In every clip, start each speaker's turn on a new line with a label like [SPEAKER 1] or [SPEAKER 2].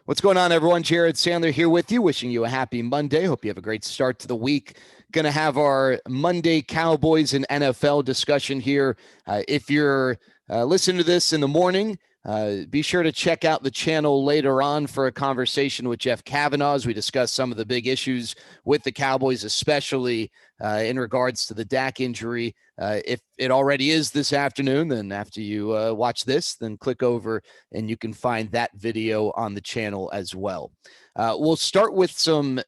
[SPEAKER 1] What's going on, everyone? Jared Sandler here with you, wishing you a happy Monday. Hope you have a great start to the week. Going to have our Monday Cowboys and NFL discussion here. If you're listening to this in the morning, be sure to check out the channel later on for a conversation with Jeff Kavanaugh as we discuss some of the big issues with the Cowboys, especially in regards to the Dak injury. If it already is this afternoon, then after you watch this, then click over and you can find that video on the channel as well. We'll start with some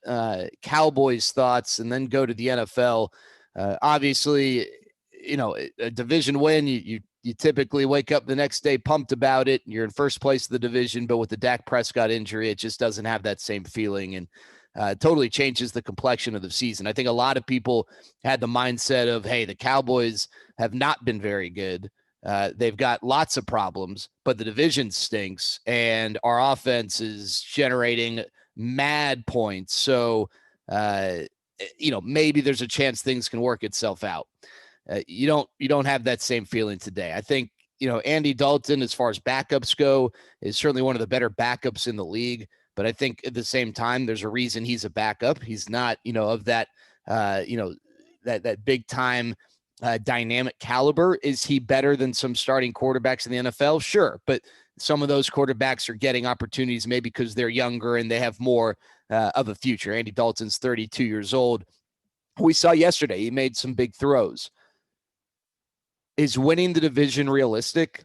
[SPEAKER 1] Cowboys thoughts and then go to the NFL. Obviously, a division win, you typically wake up the next day pumped about it. You're in first place of the division, but with the Dak Prescott injury, it just doesn't have that same feeling, and totally changes the complexion of the season. I think a lot of people had the mindset of, hey, the Cowboys have not been very good. They've got lots of problems, but the division stinks, and our offense is generating mad points. So, maybe there's a chance things can work itself out. You don't have that same feeling today. I think, Andy Dalton, as far as backups go, is certainly one of the better backups in the league. But I think at the same time, there's a reason he's a backup. He's not, of that, that big time dynamic caliber. Is he better than some starting quarterbacks in the NFL? Sure. But some of those quarterbacks are getting opportunities maybe because they're younger and they have more of a future. Andy Dalton's 32 years old. We saw yesterday, he made some big throws. Is winning the division realistic?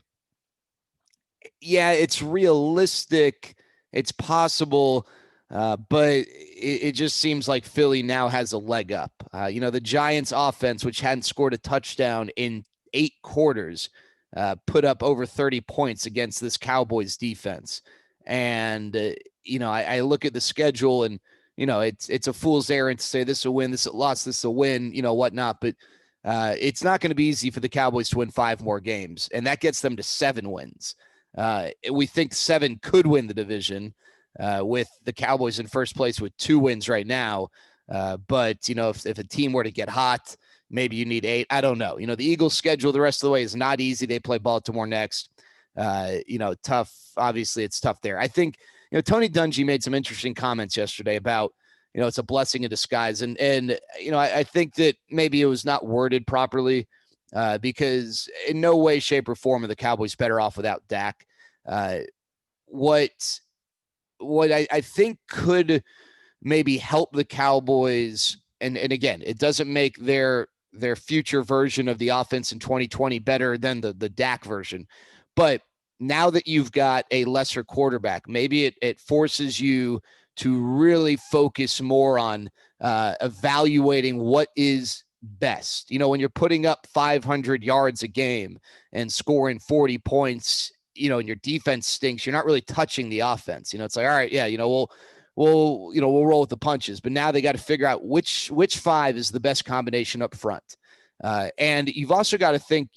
[SPEAKER 1] Yeah, it's realistic. It's possible, but it just seems like Philly now has a leg up. The Giants offense, which hadn't scored a touchdown in 8 quarters, put up over 30 points against this Cowboys defense. And, I look at the schedule and, it's a fool's errand to say this is a win, this is a loss, this is a win, whatnot. But it's not going to be easy for the Cowboys to win 5 more games, and that gets them to 7 wins. We think 7 could win the division with the Cowboys in first place with 2 wins right now. But, if a team were to get hot, maybe you need 8. I don't know. The Eagles' schedule the rest of the way is not easy. They play Baltimore next. Tough. Obviously, it's tough there. I think, Tony Dungy made some interesting comments yesterday about, it's a blessing in disguise. And I think that maybe it was not worded properly because in no way, shape, or form are the Cowboys better off without Dak. What I think could maybe help the Cowboys, and again, it doesn't make their future version of the offense in 2020 better than the Dak version. But now that you've got a lesser quarterback, maybe it forces you to really focus more on evaluating what is best. When you're putting up 500 yards a game and scoring 40 points, and your defense stinks, you're not really touching the offense. It's like, all right, yeah, we'll roll with the punches. But now they got to figure out which 5 is the best combination up front. And you've also got to think,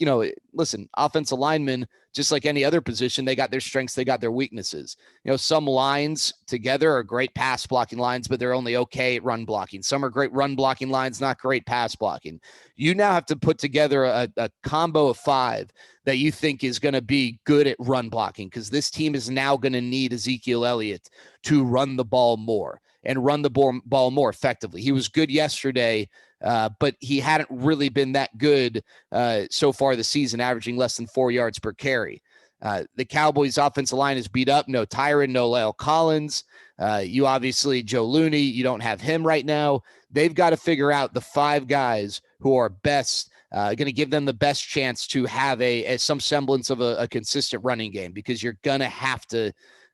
[SPEAKER 1] listen, offensive linemen, just like any other position, they got their strengths, they got their weaknesses. Some lines together are great pass blocking lines, but they're only okay at run blocking. Some are great run blocking lines, not great pass blocking. You now have to put together a combo of 5 that you think is going to be good at run blocking, because this team is now going to need Ezekiel Elliott to run the ball more and run the ball more effectively. He was good yesterday, but he hadn't really been that good so far this season, averaging less than 4 yards per carry. The Cowboys' offensive line is beat up. No Tyron, no La'el Collins. You obviously, Joe Looney, you don't have him right now. They've got to figure out the 5 guys who are best, going to give them the best chance to have some semblance of a consistent running game, because you're going to have to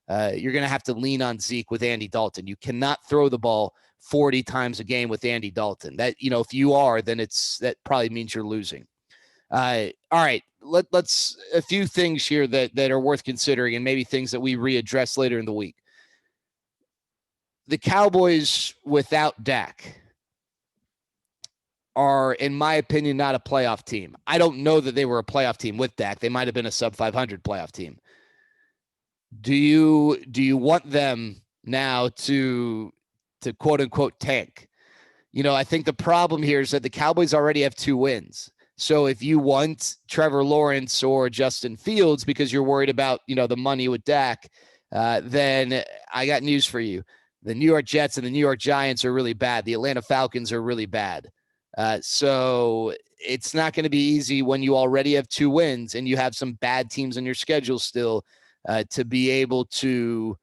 [SPEAKER 1] lean on Zeke with Andy Dalton. You cannot throw the ball 40 times a game with Andy Dalton. That, if you are, then that probably means you're losing. All right. Let's a few things here that are worth considering, and maybe things that we readdress later in the week. The Cowboys without Dak are, in my opinion, not a playoff team. I don't know that they were a playoff team with Dak. They might have been a sub 500 playoff team. Do you want them now to quote unquote tank? I think the problem here is that the Cowboys already have 2 wins. So if you want Trevor Lawrence or Justin Fields because you're worried about, the money with Dak, then I got news for you. The New York Jets and the New York Giants are really bad. The Atlanta Falcons are really bad. So it's not going to be easy when you already have 2 wins and you have some bad teams on your schedule still to be able to,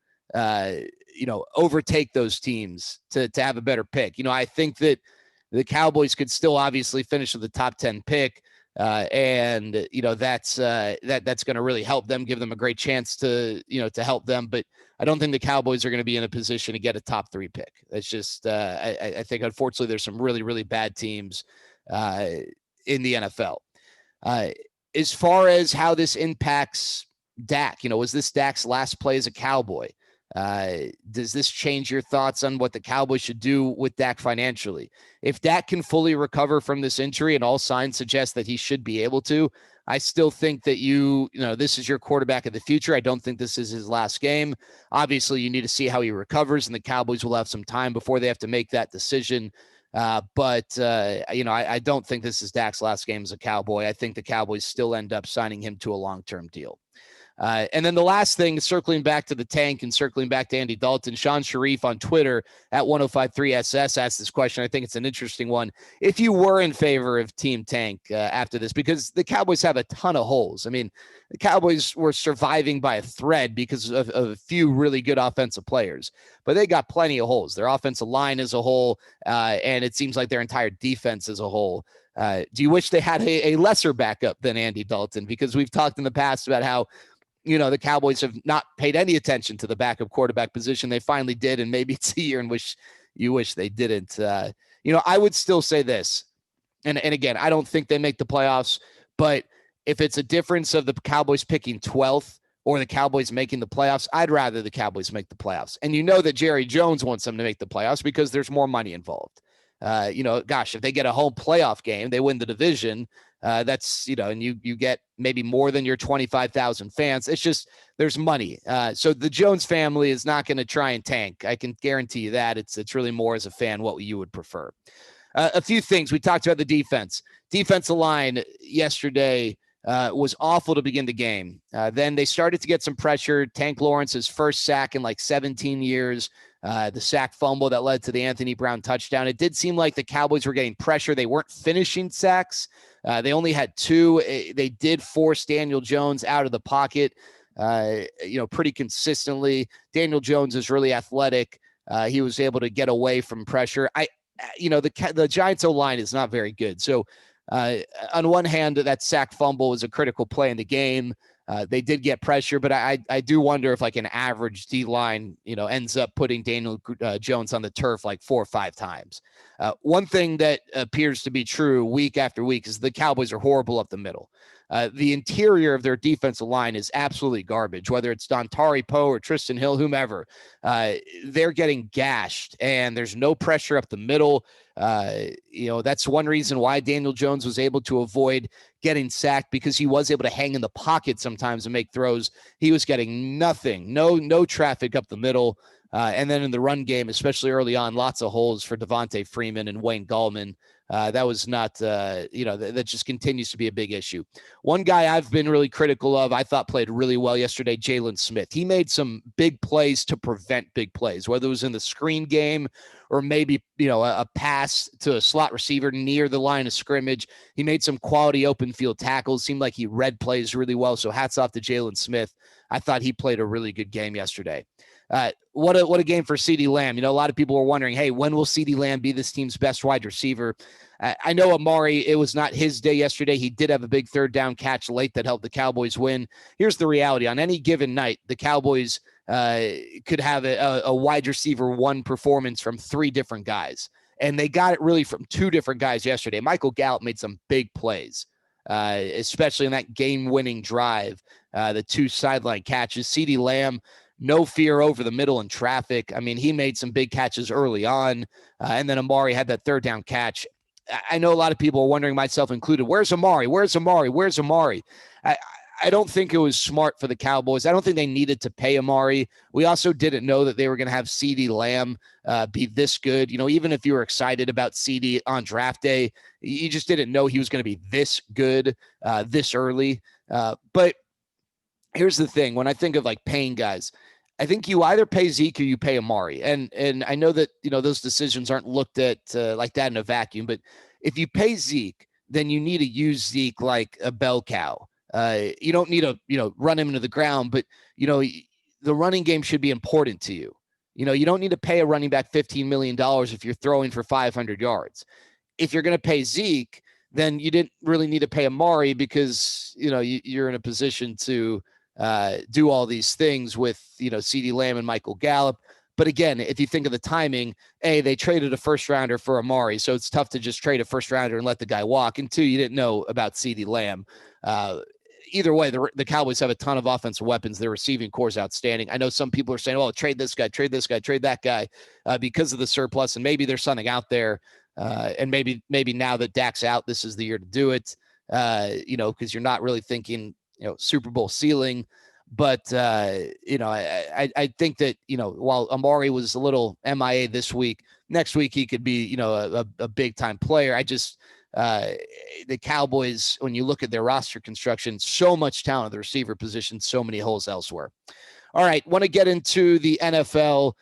[SPEAKER 1] overtake those teams to have a better pick. I think that the Cowboys could still obviously finish with the top 10 pick. And that's going to really help them, give them a great chance to help them. But I don't think the Cowboys are going to be in a position to get a top 3 pick. That's just I think unfortunately there's some really, really bad teams in the NFL. As far as how this impacts Dak, was this Dak's last play as a Cowboy? Does this change your thoughts on what the Cowboys should do with Dak financially? If Dak can fully recover from this injury, and all signs suggest that he should be able to, I still think that this is your quarterback of the future. I don't think this is his last game. Obviously, you need to see how he recovers, and the Cowboys will have some time before they have to make that decision. But I don't think this is Dak's last game as a Cowboy. I think the Cowboys still end up signing him to a long-term deal. And then the last thing, circling back to the tank and circling back to Andy Dalton, Sean Sharif on Twitter at 1053SS asked this question. I think it's an interesting one. If you were in favor of Team Tank after this, because the Cowboys have a ton of holes. I mean, the Cowboys were surviving by a thread because of a few really good offensive players, but they got plenty of holes. Their offensive line as a whole, and it seems like their entire defense as a whole. Do you wish they had a lesser backup than Andy Dalton? Because we've talked in the past about how the Cowboys have not paid any attention to the backup quarterback position. They finally did, and maybe it's a year in which you wish they didn't. I would still say this, and again, I don't think they make the playoffs, but if it's a difference of the Cowboys picking 12th or the Cowboys making the playoffs, I'd rather the Cowboys make the playoffs. And that Jerry Jones wants them to make the playoffs because there's more money involved. If they get a home playoff game, they win the division. That's, and you get maybe more than your 25,000 fans. It's just, there's money. So the Jones family is not going to try and tank. I can guarantee you that. It's really more as a fan what you would prefer. A few things. We talked about the defense. Defensive line yesterday was awful to begin the game. Then they started to get some pressure. Tank Lawrence's first sack in like 17 years. The sack fumble that led to the Anthony Brown touchdown. It did seem like the Cowboys were getting pressure. They weren't finishing sacks. They only had 2. They did force Daniel Jones out of the pocket, pretty consistently. Daniel Jones is really athletic. He was able to get away from pressure. The Giants O-line is not very good. So on one hand, that sack fumble was a critical play in the game. They did get pressure, but I do wonder if like an average D-line, ends up putting Daniel Jones on the turf like 4 or 5 times. One thing that appears to be true week after week is the Cowboys are horrible up the middle. The interior of their defensive line is absolutely garbage, whether it's Dontari Poe or Tristan Hill, whomever. They're getting gashed, and there's no pressure up the middle. That's one reason why Daniel Jones was able to avoid getting sacked, because he was able to hang in the pocket sometimes and make throws. He was getting nothing, no traffic up the middle. And then in the run game, especially early on, lots of holes for Devontae Freeman and Wayne Gallman. That was not, that just continues to be a big issue. One guy I've been really critical of, I thought played really well yesterday, Jaylon Smith. He made some big plays to prevent big plays, whether it was in the screen game or maybe, a pass to a slot receiver near the line of scrimmage. He made some quality open field tackles. Seemed like he read plays really well. So hats off to Jaylon Smith. I thought he played a really good game yesterday. What a game for CeeDee Lamb. A lot of people were wondering, hey, when will CeeDee Lamb be this team's best wide receiver? I know Amari, it was not his day yesterday. He did have a big 3rd down catch late that helped the Cowboys win. Here's the reality. On any given night, the Cowboys could have a wide receiver 1 performance from 3 different guys. And they got it really from 2 different guys yesterday. Michael Gallup made some big plays, especially in that game-winning drive, the 2 sideline catches. CeeDee Lamb, no fear over the middle in traffic. I mean, he made some big catches early on, and then Amari had that 3rd down catch. I know a lot of people are wondering, myself included, where's Amari? Where's Amari? Where's Amari? I don't think it was smart for the Cowboys. I don't think they needed to pay Amari. We also didn't know that they were going to have CeeDee Lamb be this good. Even if you were excited about CeeDee on draft day, you just didn't know he was going to be this good this early. But here's the thing. When I think of like paying guys, I think you either pay Zeke or you pay Amari. And I know that, those decisions aren't looked at like that in a vacuum, but if you pay Zeke, then you need to use Zeke like a bell cow. You don't need to, run him into the ground, but, the running game should be important to you. You don't need to pay a running back $15 million if you're throwing for 500 yards. If you're going to pay Zeke, then you didn't really need to pay Amari because, you're in a position to do all these things with, CeeDee Lamb and Michael Gallup. But again, if you think of the timing, A, they traded a first rounder for Amari, so it's tough to just trade a first rounder and let the guy walk. And two, you didn't know about CeeDee Lamb. Either way, the Cowboys have a ton of offensive weapons. Their receiving core is outstanding. I know some people are saying, "Oh, trade this guy, trade that guy," because of the surplus, and maybe there's something out there. And maybe now that Dak's out, this is the year to do it. Because you're not really thinking, Super Bowl ceiling. But, I think that, while Amari was a little MIA this week, next week he could be, a big time player. The Cowboys, when you look at their roster construction, so much talent at the receiver position, so many holes elsewhere. All right, want to get into the NFL.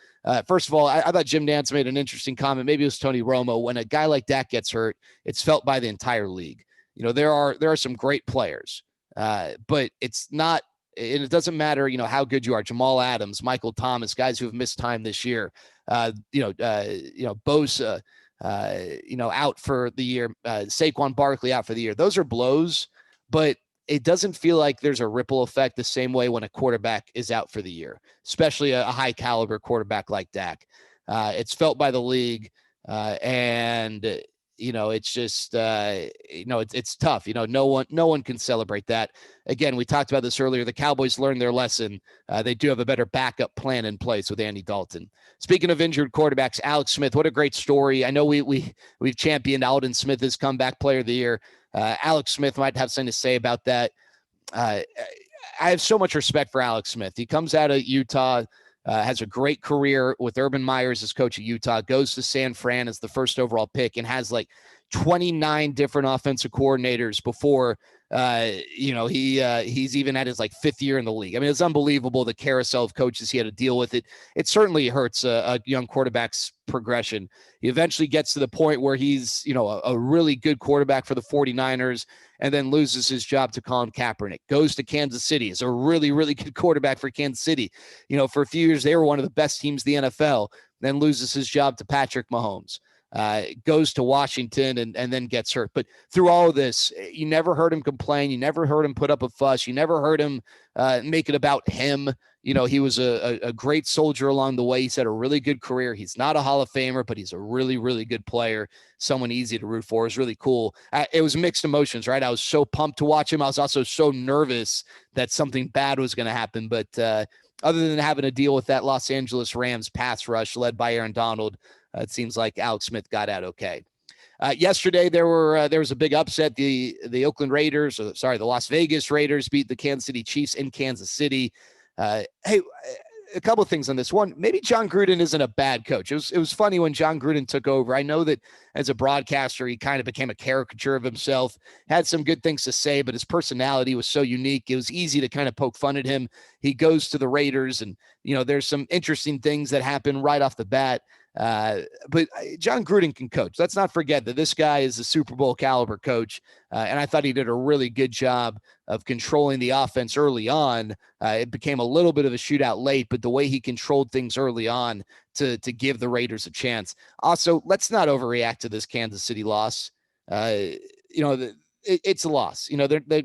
[SPEAKER 1] First of all, I thought Jim Nantz made an interesting comment. Maybe it was Tony Romo. When a guy like Dak gets hurt, it's felt by the entire league. There are some great players, but it's not. And it doesn't matter, how good you are. Jamal Adams, Michael Thomas, guys who have missed time this year. Bosa, out for the year. Saquon Barkley out for the year. Those are blows, but it doesn't feel like there's a ripple effect the same way when a quarterback is out for the year, especially a high caliber quarterback like Dak. It's felt by the league, and it's just, it's tough. No one can celebrate that. Again, we talked about this earlier. The Cowboys learned their lesson. They do have a better backup plan in place with Andy Dalton. Speaking of injured quarterbacks, Alex Smith, what a great story. I know we've championed Aldon Smith as comeback player of the year. Alex Smith might have something to say about that. I have so much respect for Alex Smith. He comes out of Utah, has a great career with Urban Meyer as coach at Utah, goes to San Fran as the first overall pick, and has like 29 different offensive coordinators before he's even at his like fifth year in the league. I mean, it's unbelievable the carousel of coaches he had to deal with. It certainly hurts a young quarterback's progression. He eventually gets to the point where he's, a really good quarterback for the 49ers, and then loses his job to Colin Kaepernick, goes to Kansas City, is a really, really good quarterback for Kansas City. For a few years, they were one of the best teams in the NFL, then loses his job to Patrick Mahomes. Goes to Washington and then gets hurt. But through all of this, you never heard him complain. You never heard him put up a fuss. You never heard him make it about him. He was a great soldier along the way. He's had a really good career. He's not a Hall of Famer, but he's a really, really good player. Someone easy to root for. It was really cool. It was mixed emotions, right? I was so pumped to watch him. I was also so nervous that something bad was going to happen. But other than having to deal with that Los Angeles Rams pass rush led by Aaron Donald, it seems like Alex Smith got out okay. Yesterday, there was a big upset. The Las Vegas Raiders beat the Kansas City Chiefs in Kansas City. Hey, a couple of things on this. One, maybe John Gruden isn't a bad coach. It was funny when John Gruden took over. I know that as a broadcaster, he kind of became a caricature of himself, had some good things to say, but his personality was so unique. It was easy to kind of poke fun at him. He goes to the Raiders, and, there's some interesting things that happen right off the bat. But John Gruden can coach. Let's not forget that this guy is a Super Bowl caliber coach. And I thought he did a really good job of controlling the offense early on. It became a little bit of a shootout late, but the way he controlled things early on to give the Raiders a chance. Also, let's not overreact to this Kansas City loss. It's a loss. They're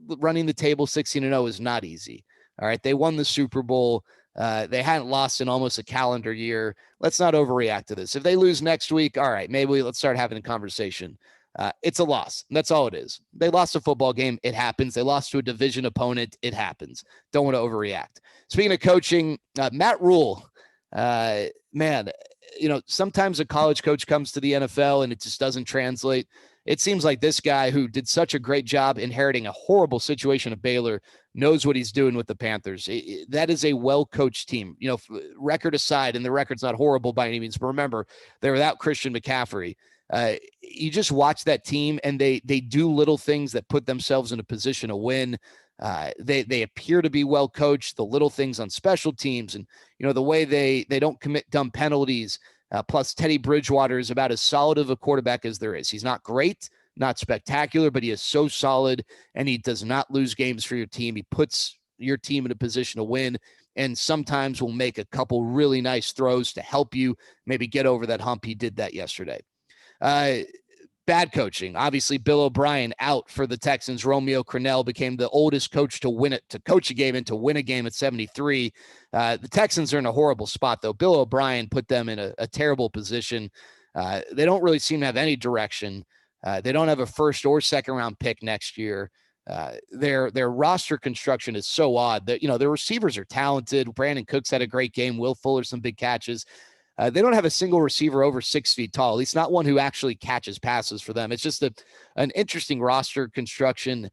[SPEAKER 1] running the table 16-0 is not easy. All right. They won the Super Bowl. They hadn't lost in almost a calendar year. Let's not overreact to this. If they lose next week, all right, maybe let's start having a conversation. It's a loss. That's all it is. They lost a football game. It happens. They lost to a division opponent. It happens. Don't want to overreact. Speaking of coaching, Matt Rule, man, sometimes a college coach comes to the NFL and it just doesn't translate. It seems like this guy who did such a great job inheriting a horrible situation at Baylor knows what he's doing with the Panthers. That is a well-coached team. Record aside, and the record's not horrible by any means, but remember, they're without Christian McCaffrey. You just watch that team, and they do little things that put themselves in a position to win. They appear to be well coached. The little things on special teams, and the way they don't commit dumb penalties. Plus, Teddy Bridgewater is about as solid of a quarterback as there is. He's not great, not spectacular, but he is so solid, and he does not lose games for your team. He puts your team in a position to win, and sometimes will make a couple really nice throws to help you maybe get over that hump. He did that yesterday. Bad coaching. Obviously, Bill O'Brien out for the Texans. Romeo Crennel became the oldest coach to coach a game and to win a game at 73. The Texans are in a horrible spot, though. Bill O'Brien put them in a terrible position. They don't really seem to have any direction. They don't have a first or second round pick next year. Their roster construction is so odd that, their receivers are talented. Brandon Cooks had a great game. Will Fuller, some big catches. They don't have a single receiver over 6 feet tall, at least not one who actually catches passes for them. It's just an interesting roster construction.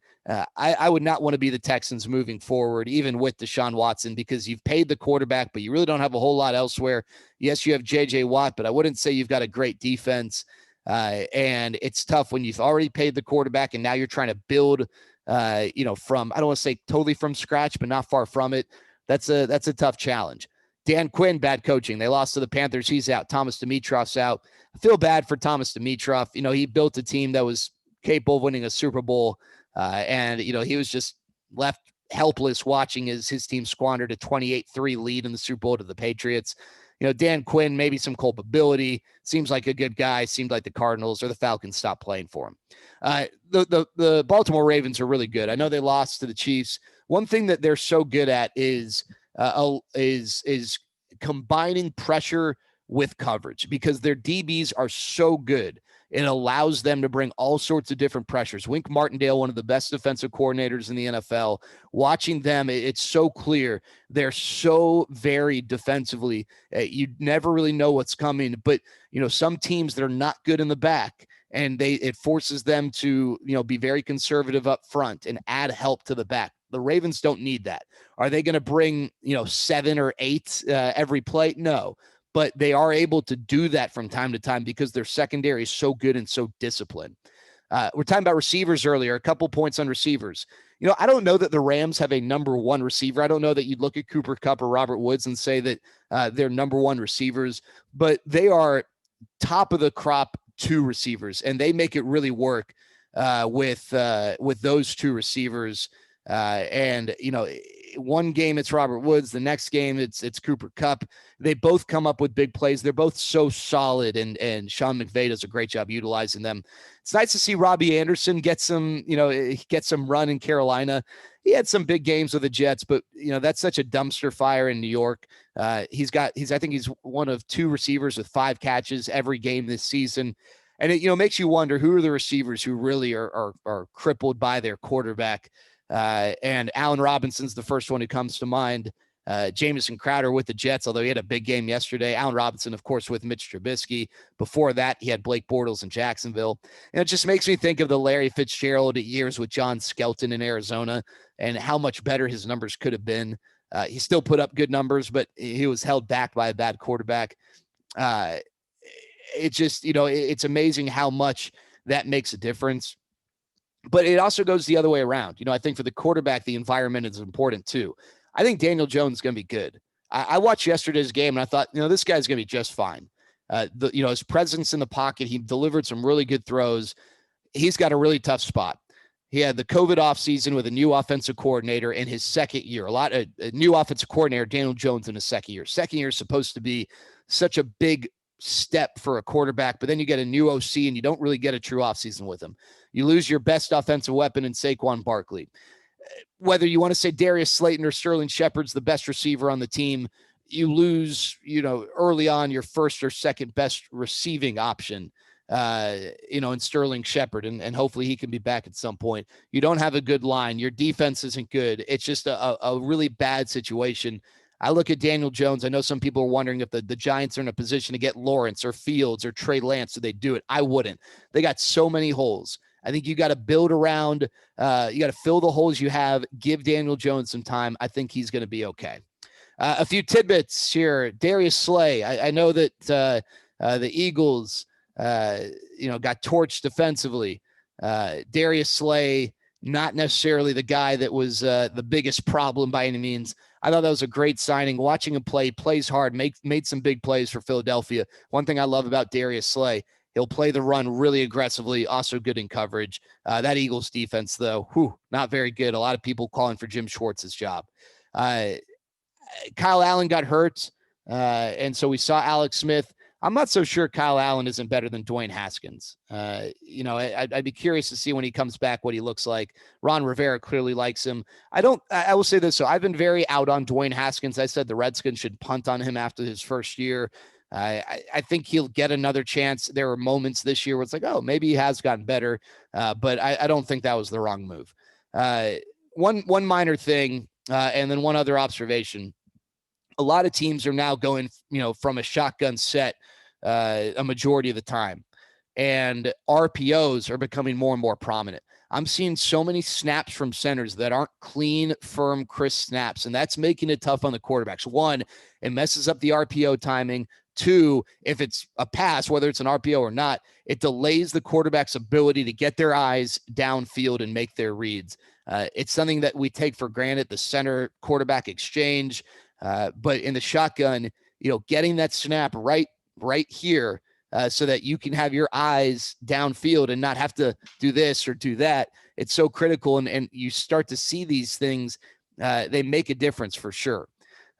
[SPEAKER 1] I would not want to be the Texans moving forward, even with Deshaun Watson, because you've paid the quarterback, but you really don't have a whole lot elsewhere. Yes, you have J.J. Watt, but I wouldn't say you've got a great defense. And it's tough when you've already paid the quarterback and now you're trying to build, from, I don't want to say totally from scratch, but not far from it. That's a tough challenge. Dan Quinn, bad coaching. They lost to the Panthers. He's out. Thomas Dimitrov's out. I feel bad for Thomas Dimitrov. He built a team that was capable of winning a Super Bowl. And he was just left helpless watching his team squandered a 28-3 lead in the Super Bowl to the Patriots. Dan Quinn, maybe some culpability. Seems like a good guy. Seemed like the Cardinals or the Falcons stopped playing for him. The Baltimore Ravens are really good. I know they lost to the Chiefs. One thing that they're so good at is combining pressure with coverage, because their DBs are so good. It allows them to bring all sorts of different pressures. Wink Martindale, one of the best defensive coordinators in the NFL, watching them, it's so clear. They're so varied defensively. You never really know what's coming, but some teams that are not good in the back, and it forces them to, be very conservative up front and add help to the back. The Ravens don't need that. Are they going to bring, 7 or 8 every play? No, but they are able to do that from time to time because their secondary is so good and so disciplined. We're talking about receivers earlier, a couple points on receivers. I don't know that the Rams have a number one receiver. I don't know that you'd look at Cooper Kupp or Robert Woods and say that they're number one receivers, but they are top of the crop 2 receivers, and they make it really work with those 2 receivers. And one game it's Robert Woods, the next game it's Cooper Kupp. They both come up with big plays. They're both so solid, and Sean McVay does a great job utilizing them. It's nice to see Robbie Anderson get some run in Carolina. He had some big games with the Jets, but that's such a dumpster fire in New York. I think he's one of 2 receivers with 5 catches every game this season. And it makes you wonder, who are the receivers who really are crippled by their quarterback. And Allen Robinson's the first one who comes to mind. Jamison Crowder with the Jets, although he had a big game yesterday. Allen Robinson, of course, with Mitch Trubisky. Before that, he had Blake Bortles in Jacksonville. And it just makes me think of the Larry Fitzgerald years with John Skelton in Arizona and how much better his numbers could have been. He still put up good numbers, but he was held back by a bad quarterback. It just, it's amazing how much that makes a difference. But it also goes the other way around. I think for the quarterback, the environment is important too. I think Daniel Jones is going to be good. I watched yesterday's game and I thought, this guy's going to be just fine. His presence in the pocket, he delivered some really good throws. He's got a really tough spot. He had the COVID offseason with a new offensive coordinator in his second year. A new offensive coordinator, Daniel Jones, in his second year. Second year is supposed to be such a big step for a quarterback, but then you get a new OC and you don't really get a true offseason with him. You lose your best offensive weapon in Saquon Barkley. Whether you want to say Darius Slayton or Sterling Shepard's the best receiver on the team, you lose, early on your first or second best receiving option, in Sterling Shepard, and hopefully he can be back at some point. You don't have a good line. Your defense isn't good. It's just a really bad situation. I look at Daniel Jones. I know some people are wondering if the Giants are in a position to get Lawrence or Fields or Trey Lance. Do they do it? I wouldn't. They got so many holes. I think you got to build around. You got to fill the holes you have. Give Daniel Jones some time. I think he's going to be okay. A few tidbits here. Darius Slay. I know that the Eagles, got torched defensively. Darius Slay not necessarily the guy that was the biggest problem by any means. I thought that was a great signing. Watching him play, plays hard, made some big plays for Philadelphia. One thing I love about Darius Slay, he'll play the run really aggressively, also good in coverage. That Eagles defense, though, not very good. A lot of people calling for Jim Schwartz's job. Kyle Allen got hurt, and so we saw Alex Smith. I'm not so sure Kyle Allen isn't better than Dwayne Haskins. I'd be curious to see when he comes back what he looks like. Ron Rivera clearly likes him. I will say this. So I've been very out on Dwayne Haskins. I said the Redskins should punt on him after his first year. I think he'll get another chance. There were moments this year where it's like, oh, maybe he has gotten better. But I don't think that was the wrong move. One minor thing, and then one other observation. A lot of teams are now going, from a shotgun set a majority of the time. And RPOs are becoming more and more prominent. I'm seeing so many snaps from centers that aren't clean, firm, crisp snaps, and that's making it tough on the quarterbacks. One, it messes up the RPO timing. Two, if it's a pass, whether it's an RPO or not, it delays the quarterback's ability to get their eyes downfield and make their reads. It's something that we take for granted, the center quarterback exchange. But in the shotgun, getting that snap right here so that you can have your eyes downfield and not have to do this or do that. It's so critical. And you start to see these things. They make a difference for sure.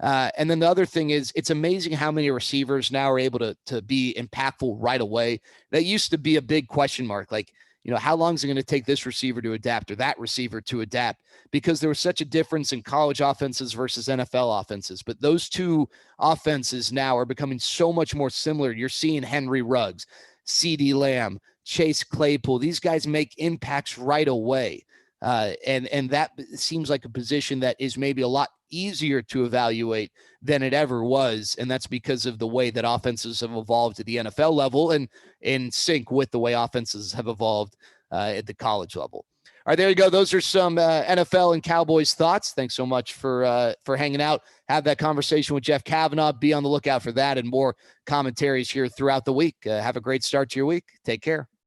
[SPEAKER 1] And then the other thing is, it's amazing how many receivers now are able to be impactful right away. That used to be a big question mark. Like, how long is it going to take this receiver to adapt or that receiver to adapt? Because there was such a difference in college offenses versus NFL offenses. But those two offenses now are becoming so much more similar. You're seeing Henry Ruggs, CeeDee Lamb, Chase Claypool. These guys make impacts right away. And that seems like a position that is maybe a lot easier to evaluate than it ever was. And that's because of the way that offenses have evolved at the NFL level and in sync with the way offenses have evolved at the college level. All right, there you go. Those are some NFL and Cowboys thoughts. Thanks so much for hanging out. Have that conversation with Jeff Kavanaugh. Be on the lookout for that and more commentaries here throughout the week. Have a great start to your week. Take care.